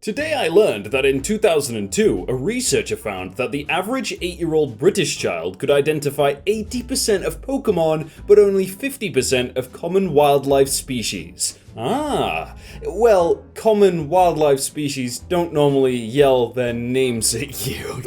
Today I learned that in 2002, a researcher found that the average 8-year-old British child could identify 80% of Pokemon, but only 50% of common wildlife species. Well, common wildlife species don't normally yell their names at you.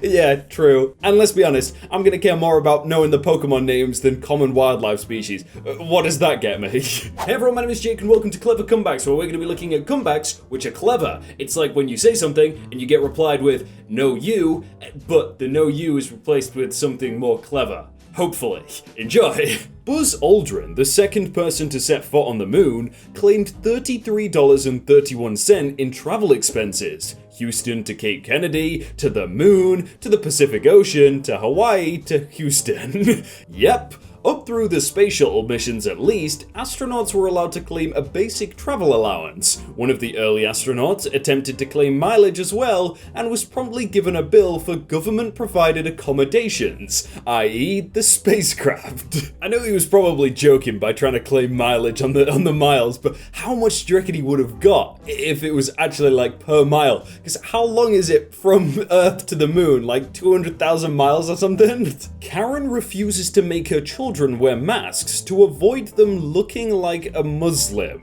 Yeah, true. And let's be honest, I'm gonna care more about knowing the Pokemon names than common wildlife species. What does that get me? Hey everyone, my name is Jake and welcome to Clever Comebacks, where we're gonna be looking at comebacks which are clever. It's like when you say something and you get replied with, "No you," but the "no you" is replaced with something more clever. Hopefully. Enjoy! Buzz Aldrin, the second person to set foot on the moon, claimed $33.31 in travel expenses. Houston to Cape Kennedy, to the moon, to the Pacific Ocean, to Hawaii, to Houston. Yep. Up through the space shuttle missions at least, astronauts were allowed to claim a basic travel allowance. One of the early astronauts attempted to claim mileage as well, and was promptly given a bill for government-provided accommodations, i.e. the spacecraft. I know he was probably joking by trying to claim mileage on the miles, but how much do you reckon he would have got if it was actually like per mile? Because how long is it from Earth to the moon? Like 200,000 miles or something? Karen refuses to make her children wear masks to avoid them looking like a Muslim.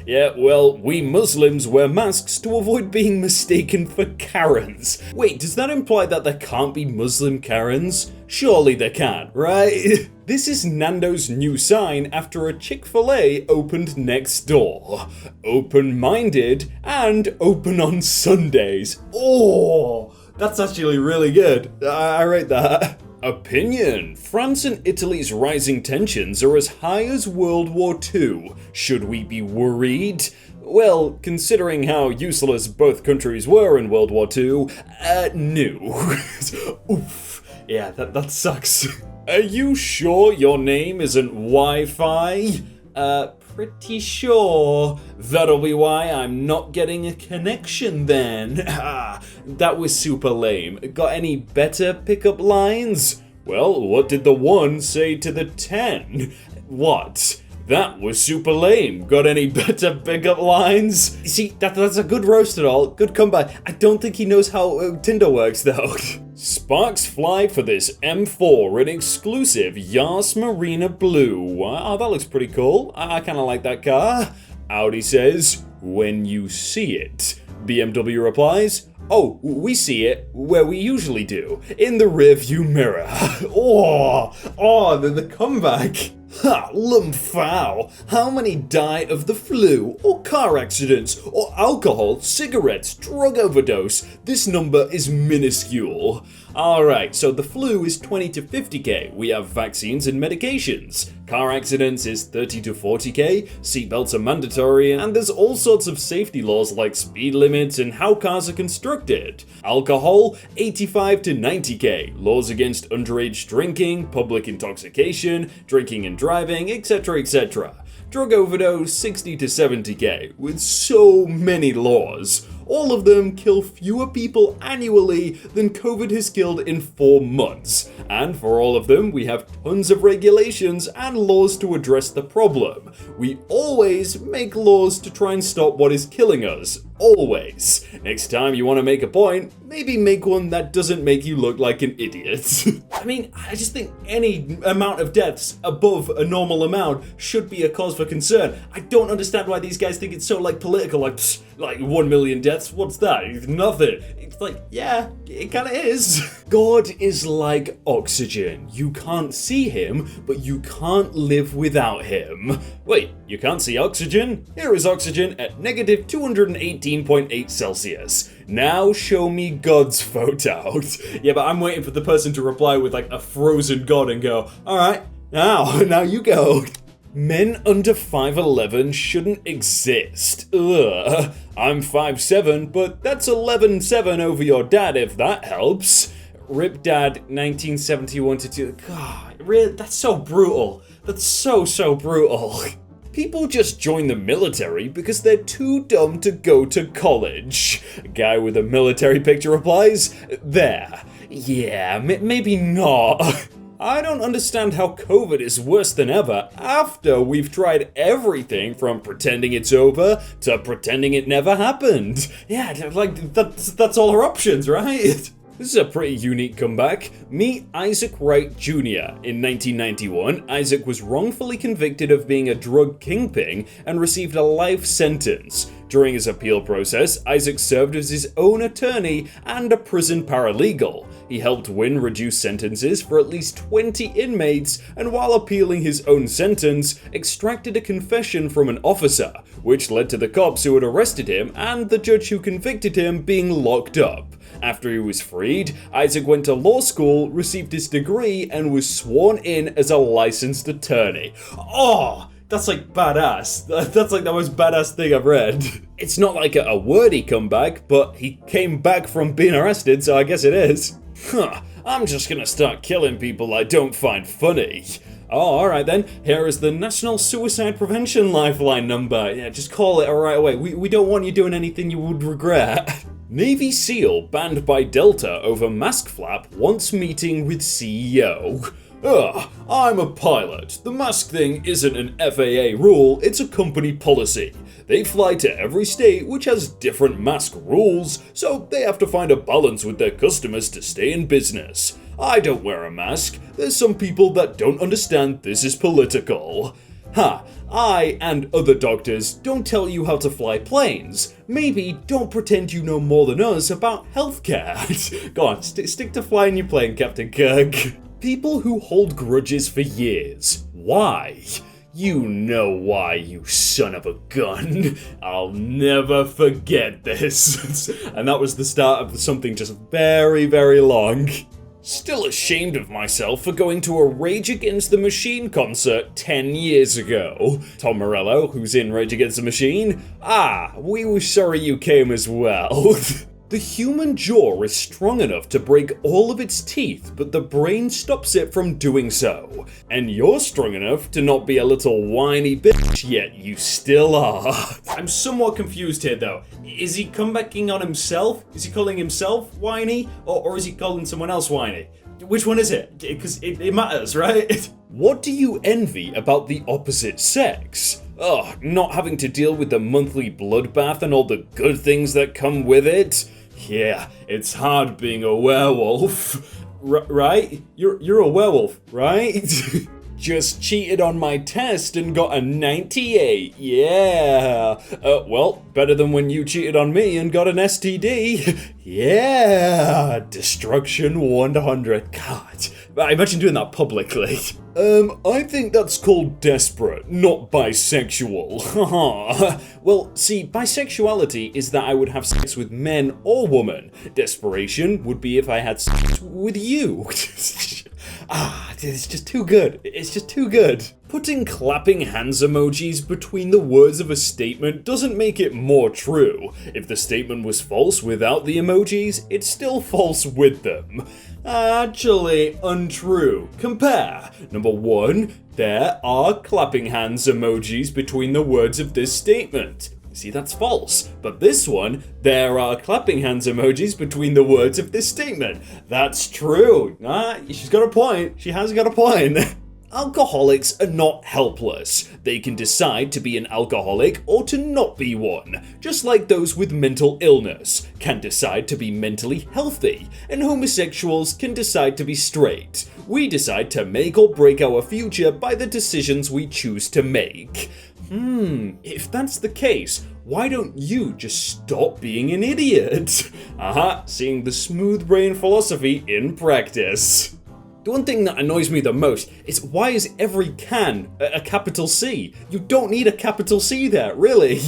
Yeah, well, we Muslims wear masks to avoid being mistaken for Karens. Wait, does that imply that there can't be Muslim Karens? Surely there can, right? This is Nando's new sign after a Chick-fil-A opened next door. Open-minded and open on Sundays. Oh, that's actually really good. I rate that. Opinion. France and Italy's rising tensions are as high as World War II. Should we be worried? Well, considering how useless both countries were in World War II, no. Oof. Yeah, that sucks. Are you sure your name isn't Wi-Fi? Pretty sure. That'll be why I'm not getting a connection then. That was super lame. Got any better pickup lines? Well, what did the 1 say to the 10? What? That was super lame. Got any better pickup lines? See, that's a good roast at all. Good comeback. I don't think he knows how Tinder works though. Sparks fly for this M4 in exclusive Yas Marina Blue. Oh, that looks pretty cool. I kind of like that car. Audi says, when you see it. BMW replies, oh, we see it where we usually do, in the rearview mirror. The comeback. Ha, lumfow. How many die of the flu, or car accidents, or alcohol, cigarettes, drug overdose? This number is minuscule. Alright, so the flu is 20 to 50k, we have vaccines and medications. Car accidents is 30 to 40k, seatbelts are mandatory, and there's all sorts of safety laws like speed limits and how cars are constructed. Alcohol, 85 to 90k, laws against underage drinking, public intoxication, drinking and driving, etc, etc. Drug overdose, 60 to 70k, with so many laws. All of them kill fewer people annually than COVID has killed in 4 months. And for all of them, we have tons of regulations and laws to address the problem. We always make laws to try and stop what is killing us. Always. Next time you want to make a point, maybe make one that doesn't make you look like an idiot. I mean, I just think any amount of deaths above a normal amount should be a cause for concern. I don't understand why these guys think it's so political, like 1 million deaths, what's that? It's nothing. It's like, yeah, it kinda is. God is like oxygen. You can't see him, but you can't live without him. Wait, you can't see oxygen? Here is oxygen at negative 218.8 Celsius. Now show me God's photo. Yeah, but I'm waiting for the person to reply with a frozen God and go, alright, now you go. Men under 5'11 shouldn't exist. Ugh. I'm 5'7, but that's 11'7 over your dad if that helps. Rip Dad, 1971 to 2. God, really? That's so brutal. That's so brutal. People just join the military because they're too dumb to go to college. A guy with a military picture replies, there. Yeah, maybe not. I don't understand how COVID is worse than ever after we've tried everything from pretending it's over to pretending it never happened. Yeah, like, that's all our options, right? This is a pretty unique comeback. Meet Isaac Wright Jr. In 1991, Isaac was wrongfully convicted of being a drug kingpin and received a life sentence. During his appeal process, Isaac served as his own attorney and a prison paralegal. He helped win reduced sentences for at least 20 inmates, and while appealing his own sentence, extracted a confession from an officer, which led to the cops who had arrested him and the judge who convicted him being locked up. After he was freed, Isaac went to law school, received his degree, and was sworn in as a licensed attorney. Oh! That's like badass. That's like the most badass thing I've read. It's not like a wordy comeback, but he came back from being arrested, so I guess it is. I'm just gonna start killing people I don't find funny. Oh, alright then. Here is the National Suicide Prevention Lifeline number. Yeah, just call it right away. We don't want you doing anything you would regret. Navy SEAL banned by Delta over mask flap once meeting with CEO. I'm a pilot. The mask thing isn't an FAA rule, it's a company policy. They fly to every state which has different mask rules, so they have to find a balance with their customers to stay in business. I don't wear a mask. There's some people that don't understand this is political. I and other doctors don't tell you how to fly planes. Maybe don't pretend you know more than us about healthcare. Go on, stick to flying your plane, Captain Kirk. People who hold grudges for years. Why? You know why, you son of a gun. I'll never forget this. And that was the start of something just very, very long. Still ashamed of myself for going to a Rage Against the Machine concert 10 years ago. Tom Morello, who's in Rage Against the Machine. We were sorry you came as well. The human jaw is strong enough to break all of its teeth, but the brain stops it from doing so. And you're strong enough to not be a little whiny bitch, yet you still are. I'm somewhat confused here though. Is he comebacking on himself? Is he calling himself whiny? Or is he calling someone else whiny? Which one is it? Because it matters, right? What do you envy about the opposite sex? Not having to deal with the monthly bloodbath and all the good things that come with it? Yeah, it's hard being a werewolf. Right? You're a werewolf, right? Just cheated on my test and got a 98, yeah. Well, better than when you cheated on me and got an STD. Yeah, destruction 100. God, I imagine doing that publicly. I think that's called desperate, not bisexual. Well, see, bisexuality is that I would have sex with men or women. Desperation would be if I had sex with you. It's just too good. It's just too good. Putting clapping hands emojis between the words of a statement doesn't make it more true. If the statement was false without the emojis, it's still false with them. Actually, untrue. Compare. Number 1, there are clapping hands emojis between the words of this statement. See, that's false. But this one, there are clapping hands emojis between the words of this statement. That's true. She's got a point. She has got a point. Alcoholics are not helpless. They can decide to be an alcoholic or to not be one, just like those with mental illness can decide to be mentally healthy, and homosexuals can decide to be straight. We decide to make or break our future by the decisions we choose to make. If that's the case, why don't you just stop being an idiot? Seeing the smooth brain philosophy in practice. The one thing that annoys me the most is why is every can a capital C? You don't need a capital C there, really.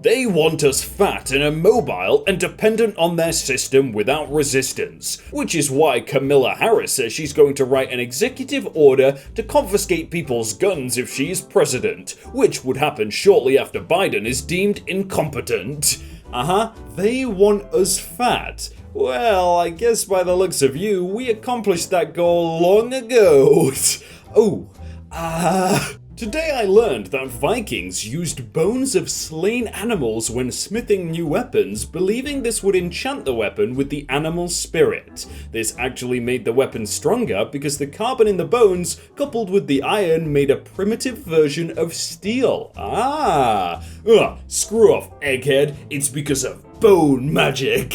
They want us fat and immobile and dependent on their system without resistance, which is why Kamala Harris says she's going to write an executive order to confiscate people's guns if she is president, which would happen shortly after Biden is deemed incompetent. They want us fat. Well, I guess by the looks of you, we accomplished that goal long ago. Today I learned that Vikings used bones of slain animals when smithing new weapons, believing this would enchant the weapon with the animal's spirit. This actually made the weapon stronger because the carbon in the bones, coupled with the iron, made a primitive version of steel. Screw off, egghead. It's because of bone magic.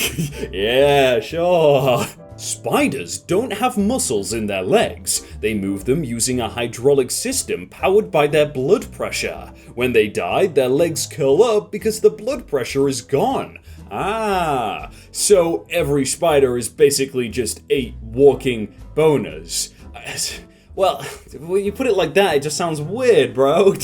Yeah, sure. Spiders don't have muscles in their legs. They move them using a hydraulic system powered by their blood pressure. When they die, their legs curl up because the blood pressure is gone. So every spider is basically just 8 walking boners. Well, when you put it like that, it just sounds weird, bro.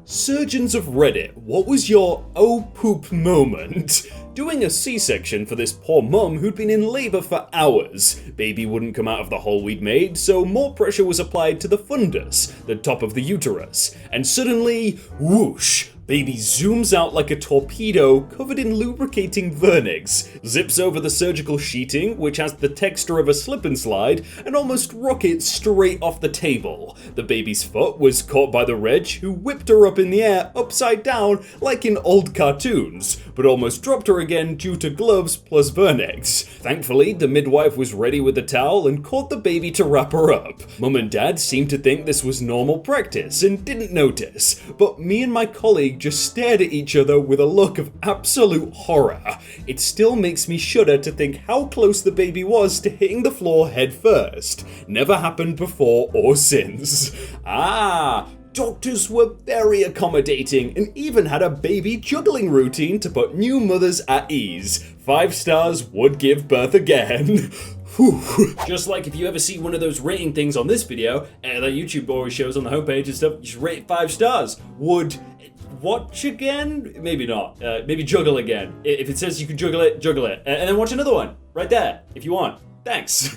Surgeons of Reddit, what was your oh poop moment? Doing a C-section for this poor mum who'd been in labour for hours. Baby wouldn't come out of the hole we'd made, so more pressure was applied to the fundus, the top of the uterus, and suddenly, whoosh, baby zooms out like a torpedo covered in lubricating vernix, zips over the surgical sheeting, which has the texture of a slip and slide, and almost rockets straight off the table. The baby's foot was caught by the reg, who whipped her up in the air, upside down, like in old cartoons, but almost dropped her again due to gloves plus vernix. Thankfully, the midwife was ready with a towel and caught the baby to wrap her up. Mum and dad seemed to think this was normal practice and didn't notice, but me and my colleague just stared at each other with a look of absolute horror. It still makes me shudder to think how close the baby was to hitting the floor head first. Never happened before or since. Doctors were very accommodating and even had a baby juggling routine to put new mothers at ease. 5 stars, would give birth again. Just like if you ever see one of those rating things on this video, that YouTube always shows on the homepage and stuff, just rate it 5 stars. Would watch again? Maybe not. Maybe juggle again. If it says you can juggle it, and then watch another one right there if you want. Thanks.